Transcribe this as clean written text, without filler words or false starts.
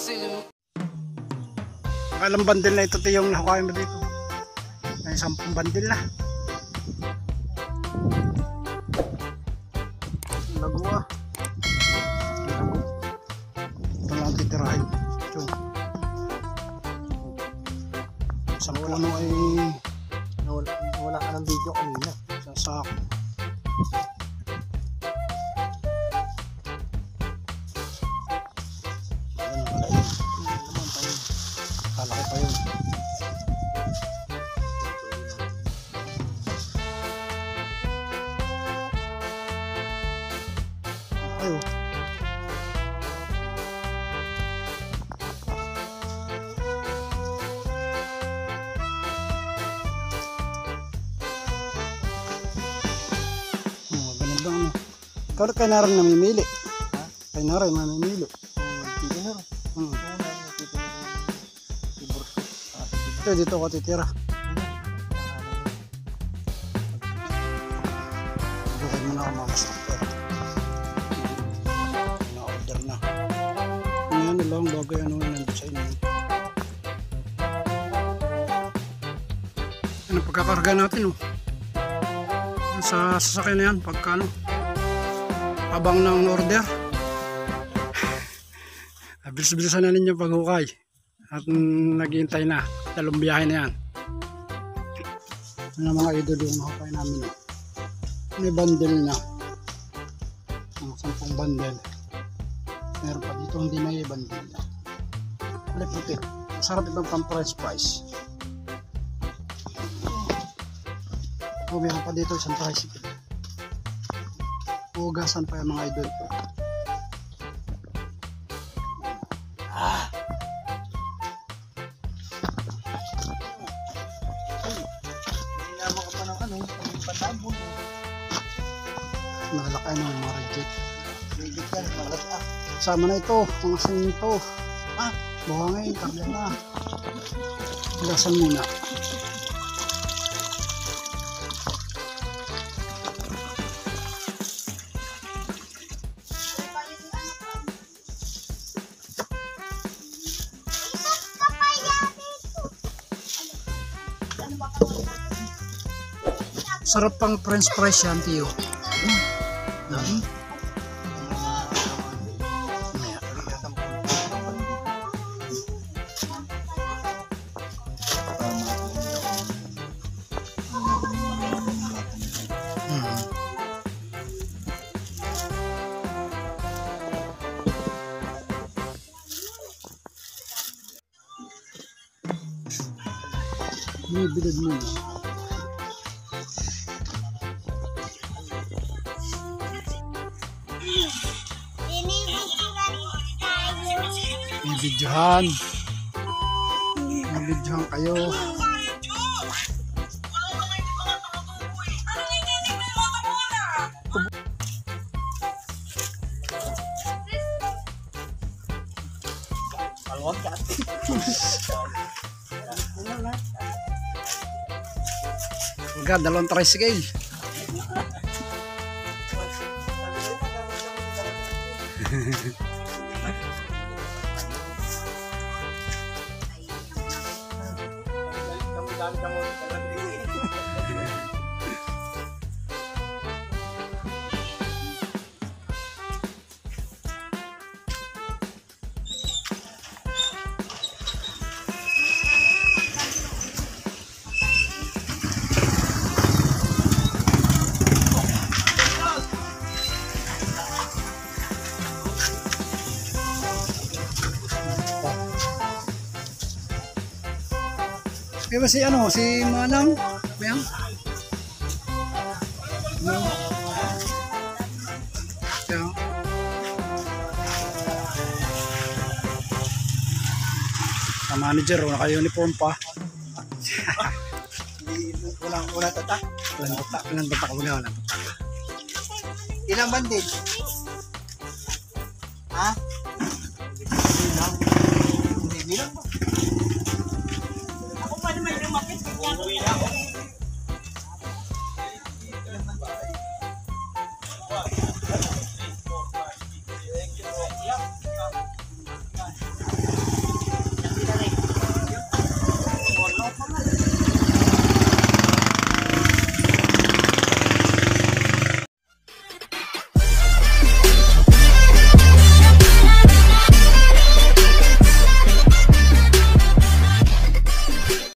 Ilang bandil na ito yung nahukain mo dito? May 10 bandil na. Lago ah. Lago. Ito lang titirahin. Ito. Sa puno ay wala ka ng video kanina. Sasak. Kalaki pa yun. Ayo. Ganun lang. Ikaw na kayo na rin namimili. Ha? Kayo na rin namimili. Hindi na. Dito ako titira. Bukod mo na ako mga stopper. Na-order na. Ngayon na lang bagay ano nandun sa inyo. Ano pagkakarga natin oh. Sa sasakyan na yan pagka ano. Abang ng order. Bilis-bilisan na ninyo paghukay. At naghihintay na. Dalawang biyahe na yan. Ano mga idol yung nakapay namin. May bundle na. 10 bundle. Meron pa dito hindi may bundle na. Lipit. Masarap itong pang-price price. O meron pa dito isang tricycle. Hugasan pa yung mga idol. Nakalakay ng mga reject. Reject yan, malas ah. Sama na ito, mga sinito. Buhangin, karga na. Hilasan muna. Sarap pang french fries yan, Tiyo. Ini bilad mo. Bibidyohan kayo. Agad, dalawang tricycle. Kaya si ano, si Manang, bayang? No. Kaya. Sa manager, naka-uniform pa. Walang tatak. Walang tatak. Ilang bandil? Ha? Hindi bilang ba? Ako pa naman lumapit.